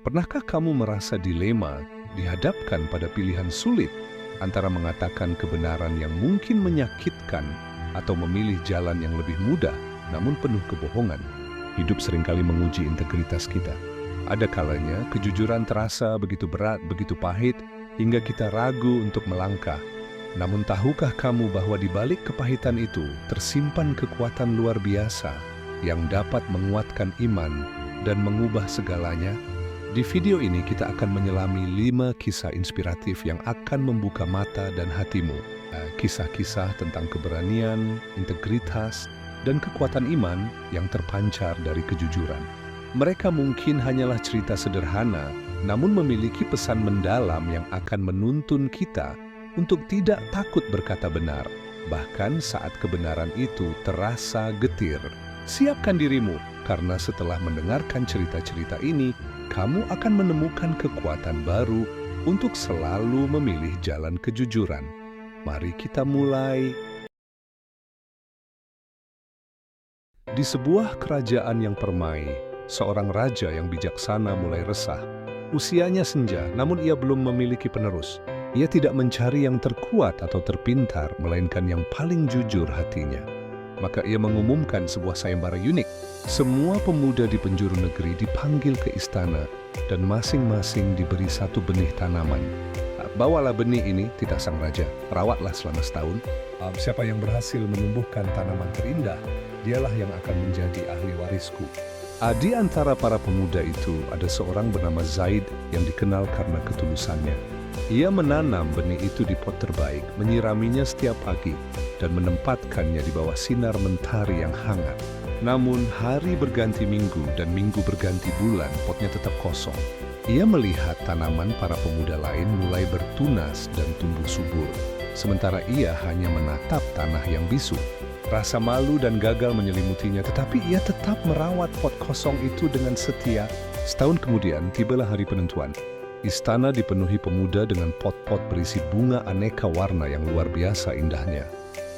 Pernahkah kamu merasa dilema dihadapkan pada pilihan sulit antara mengatakan kebenaran yang mungkin menyakitkan atau memilih jalan yang lebih mudah namun penuh kebohongan? Hidup seringkali menguji integritas kita. Ada kalanya kejujuran terasa begitu berat, begitu pahit, hingga kita ragu untuk melangkah. Namun tahukah kamu bahwa di balik kepahitan itu tersimpan kekuatan luar biasa yang dapat menguatkan iman dan mengubah segalanya? Di video ini kita akan menyelami 5 kisah inspiratif yang akan membuka mata dan hatimu. Kisah-kisah tentang keberanian, integritas, dan kekuatan iman yang terpancar dari kejujuran. Mereka mungkin hanyalah cerita sederhana, namun memiliki pesan mendalam yang akan menuntun kita untuk tidak takut berkata benar, bahkan saat kebenaran itu terasa getir. Siapkan dirimu, karena setelah mendengarkan cerita-cerita ini, kamu akan menemukan kekuatan baru untuk selalu memilih jalan kejujuran. Mari kita mulai. Di sebuah kerajaan yang permai, seorang raja yang bijaksana mulai resah. Usianya senja, namun ia belum memiliki penerus. Ia tidak mencari yang terkuat atau terpintar, melainkan yang paling jujur hatinya. Maka ia mengumumkan sebuah sayembara unik. Semua pemuda di penjuru negeri dipanggil ke istana dan masing-masing diberi satu benih tanaman. Bawalah benih ini, titah sang raja, rawatlah selama setahun. Siapa yang berhasil menumbuhkan tanaman terindah, dialah yang akan menjadi ahli warisku. Di antara para pemuda itu ada seorang bernama Zaid yang dikenal karena ketulusannya. Ia menanam benih itu di pot terbaik, menyiraminya setiap pagi, dan menempatkannya di bawah sinar mentari yang hangat. Namun hari berganti minggu dan minggu berganti bulan, potnya tetap kosong. Ia melihat tanaman para pemuda lain mulai bertunas dan tumbuh subur, sementara ia hanya menatap tanah yang bisu. Rasa malu dan gagal menyelimutinya, tetapi ia tetap merawat pot kosong itu dengan setia. Setahun kemudian, tibalah hari penentuan. Istana dipenuhi pemuda dengan pot-pot berisi bunga aneka warna yang luar biasa indahnya.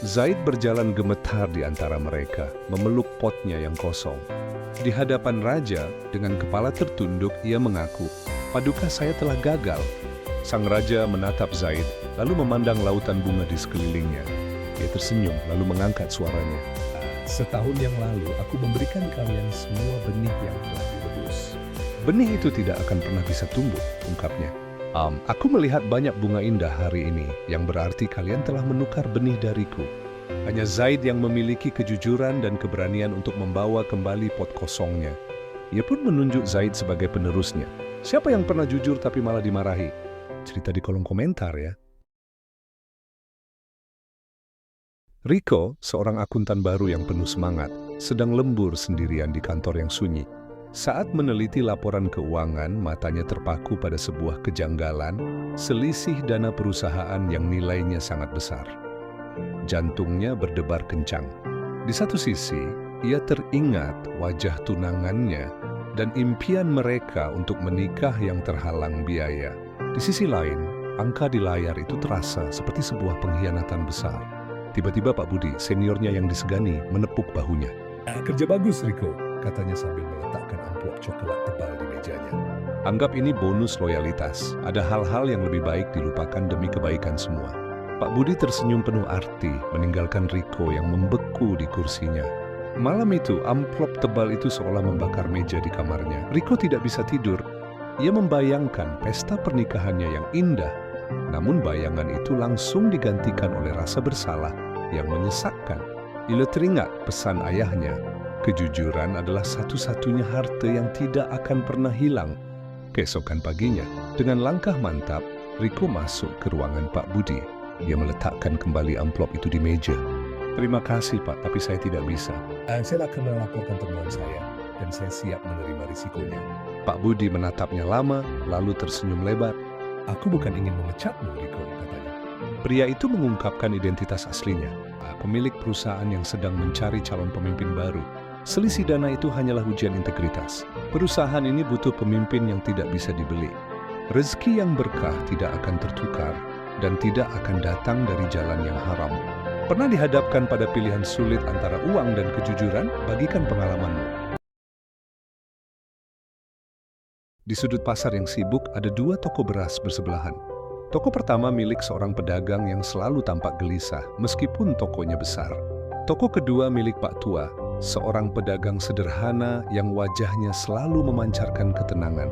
Zaid berjalan gemetar di antara mereka, memeluk potnya yang kosong. Di hadapan raja, dengan kepala tertunduk, ia mengaku, "Paduka saya telah gagal." Sang raja menatap Zaid, lalu memandang lautan bunga di sekelilingnya. Ia tersenyum, lalu mengangkat suaranya. "Setahun yang lalu, aku memberikan kalian semua benih yang telah direbus. Benih itu tidak akan pernah bisa tumbuh," ungkapnya. Aku melihat banyak bunga indah hari ini, yang berarti kalian telah menukar benih dariku." Hanya Zaid yang memiliki kejujuran dan keberanian untuk membawa kembali pot kosongnya. Ia pun menunjuk Zaid sebagai penerusnya. Siapa yang pernah jujur tapi malah dimarahi? Cerita di kolom komentar ya. Rico, seorang akuntan baru yang penuh semangat, sedang lembur sendirian di kantor yang sunyi. Saat meneliti laporan keuangan, matanya terpaku pada sebuah kejanggalan, selisih dana perusahaan yang nilainya sangat besar. Jantungnya berdebar kencang. Di satu sisi, ia teringat wajah tunangannya dan impian mereka untuk menikah yang terhalang biaya. Di sisi lain, angka di layar itu terasa seperti sebuah pengkhianatan besar. Tiba-tiba Pak Budi, seniornya yang disegani, menepuk bahunya. "Kerja bagus, Rico," katanya sambil meletakkan amplop coklat tebal di mejanya. "Anggap ini bonus loyalitas. Ada hal-hal yang lebih baik dilupakan demi kebaikan semua." Pak Budi tersenyum penuh arti, meninggalkan Rico yang membeku di kursinya. Malam itu, amplop tebal itu seolah membakar meja di kamarnya. Rico tidak bisa tidur. Ia membayangkan pesta pernikahannya yang indah, namun bayangan itu langsung digantikan oleh rasa bersalah yang menyesakkan. Ia teringat pesan ayahnya, kejujuran adalah satu-satunya harta yang tidak akan pernah hilang. Keesokan paginya, dengan langkah mantap, Rico masuk ke ruangan Pak Budi. Dia meletakkan kembali amplop itu di meja. "Terima kasih Pak, tapi saya tidak bisa. Saya akan melaporkan temuan saya, dan saya siap menerima risikonya." Pak Budi menatapnya lama, lalu tersenyum lebar. "Aku bukan ingin memecatmu, Rico," katanya. Pria itu mengungkapkan identitas aslinya, pemilik perusahaan yang sedang mencari calon pemimpin baru. Selisih dana itu hanyalah ujian integritas. Perusahaan ini butuh pemimpin yang tidak bisa dibeli. Rezeki yang berkah tidak akan tertukar dan tidak akan datang dari jalan yang haram. Pernah dihadapkan pada pilihan sulit antara uang dan kejujuran? Bagikan pengalamanmu. Di sudut pasar yang sibuk ada dua toko beras bersebelahan. Toko pertama milik seorang pedagang yang selalu tampak gelisah meskipun tokonya besar. Toko kedua milik Pak Tua, seorang pedagang sederhana yang wajahnya selalu memancarkan ketenangan.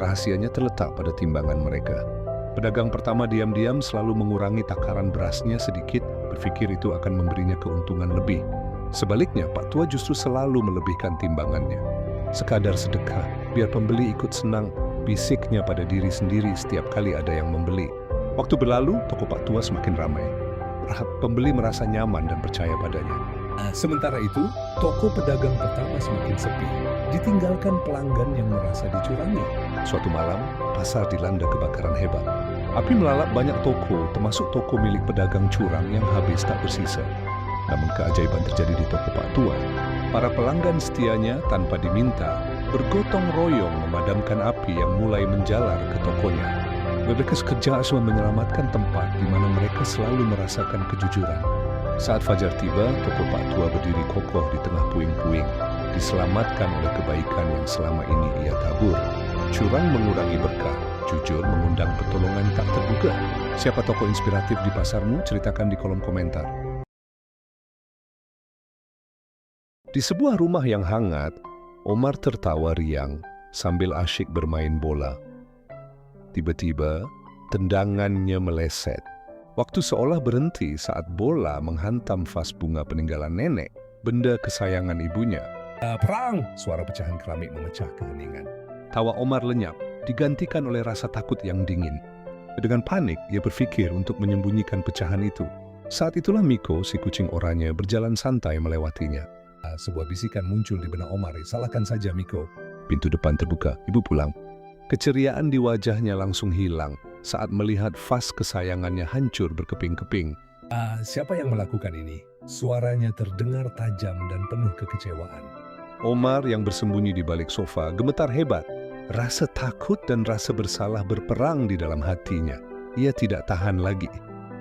Rahasianya terletak pada timbangan mereka. Pedagang pertama diam-diam selalu mengurangi takaran berasnya sedikit, berpikir itu akan memberinya keuntungan lebih. Sebaliknya, Pak Tua justru selalu melebihkan timbangannya. Sekadar sedekah, biar pembeli ikut senang, bisiknya pada diri sendiri setiap kali ada yang membeli. Waktu berlalu, toko Pak Tua semakin ramai. Pembeli merasa nyaman dan percaya padanya. Sementara itu, toko pedagang pertama semakin sepi, ditinggalkan pelanggan yang merasa dicurangi. Suatu malam, pasar dilanda kebakaran hebat. Api melalap banyak toko, termasuk toko milik pedagang curang yang habis tak bersisa. Namun keajaiban terjadi di toko Pak Tua. Para pelanggan setianya tanpa diminta bergotong royong memadamkan api yang mulai menjalar ke tokonya. Mereka sekejap semua menyelamatkan tempat di mana mereka selalu merasakan kejujuran. Saat fajar tiba, toko Pak Tua berdiri kokoh di tengah puing-puing, diselamatkan oleh kebaikan yang selama ini ia tabur. Curang mengurangi berkah, jujur mengundang pertolongan tak terduga. Siapa tokoh inspiratif di pasarmu? Ceritakan di kolom komentar. Di sebuah rumah yang hangat, Omar tertawa riang sambil asyik bermain bola. Tiba-tiba, tendangannya meleset. Waktu seolah berhenti saat bola menghantam vas bunga peninggalan nenek, benda kesayangan ibunya. Perang! Suara pecahan keramik memecah keheningan. Tawa Omar lenyap, digantikan oleh rasa takut yang dingin. Dengan panik, ia berpikir untuk menyembunyikan pecahan itu. Saat itulah Miko, si kucing oranye, berjalan santai melewatinya. Sebuah bisikan muncul di benak Omar. Salahkan saja, Miko. Pintu depan terbuka. Ibu pulang. Keceriaan di wajahnya langsung hilang saat melihat vas kesayangannya hancur berkeping-keping. Siapa yang melakukan ini? Suaranya terdengar tajam dan penuh kekecewaan. Omar yang bersembunyi di balik sofa gemetar hebat. Rasa takut dan rasa bersalah berperang di dalam hatinya. Ia tidak tahan lagi.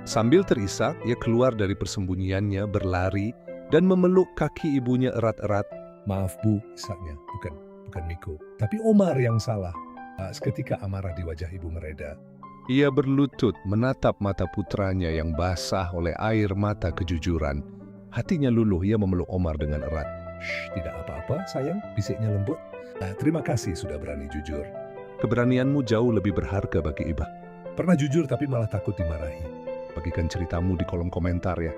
Sambil terisak, ia keluar dari persembunyiannya, berlari, dan memeluk kaki ibunya erat-erat. Maaf Bu, isaknya. Bukan Miko. Tapi Omar yang salah. Seketika amarah di wajah ibu mereda. Ia berlutut menatap mata putranya yang basah oleh air mata kejujuran. Hatinya luluh, ia memeluk Omar dengan erat. Shh, tidak apa-apa sayang, bisiknya lembut. Terima kasih sudah berani jujur. Keberanianmu jauh lebih berharga bagi Iba. Pernah jujur tapi malah takut dimarahi. Bagikan ceritamu di kolom komentar ya.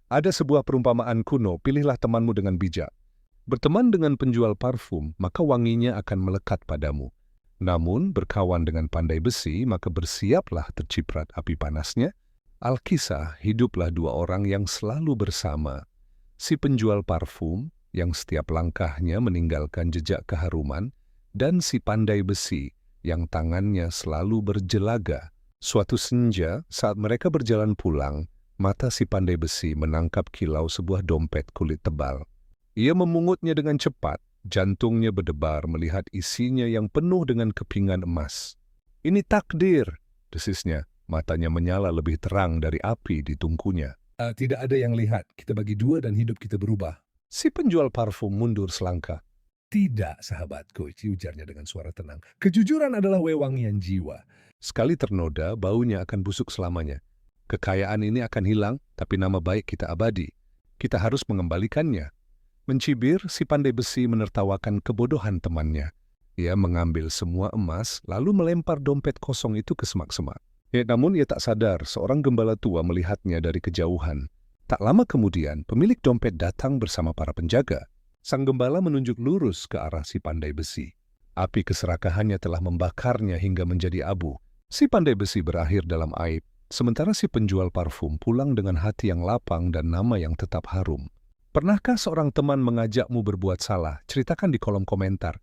Ada sebuah perumpamaan kuno, pilihlah temanmu dengan bijak. Berteman dengan penjual parfum, maka wanginya akan melekat padamu. Namun, berkawan dengan pandai besi, maka bersiaplah terciprat api panasnya. Alkisah, hiduplah dua orang yang selalu bersama. Si penjual parfum, yang setiap langkahnya meninggalkan jejak keharuman, dan si pandai besi, yang tangannya selalu berjelaga. Suatu senja, saat mereka berjalan pulang, mata si pandai besi menangkap kilau sebuah dompet kulit tebal. Ia memungutnya dengan cepat, jantungnya berdebar melihat isinya yang penuh dengan kepingan emas. Ini takdir, desisnya, matanya menyala lebih terang dari api di tungkunya. Tidak ada yang lihat, kita bagi dua dan hidup kita berubah. Si penjual parfum mundur selangkah. Tidak, sahabatku, ujarnya dengan suara tenang. Kejujuran adalah wewangian jiwa. Sekali ternoda, baunya akan busuk selamanya. Kekayaan ini akan hilang, tapi nama baik kita abadi. Kita harus mengembalikannya. Mencibir, si pandai besi menertawakan kebodohan temannya. Ia mengambil semua emas, lalu melempar dompet kosong itu ke semak-semak. Namun ia tak sadar, seorang gembala tua melihatnya dari kejauhan. Tak lama kemudian, pemilik dompet datang bersama para penjaga. Sang gembala menunjuk lurus ke arah si pandai besi. Api keserakahannya telah membakarnya hingga menjadi abu. Si pandai besi berakhir dalam aib. Sementara si penjual parfum pulang dengan hati yang lapang dan nama yang tetap harum. Pernahkah seorang teman mengajakmu berbuat salah? Ceritakan di kolom komentar.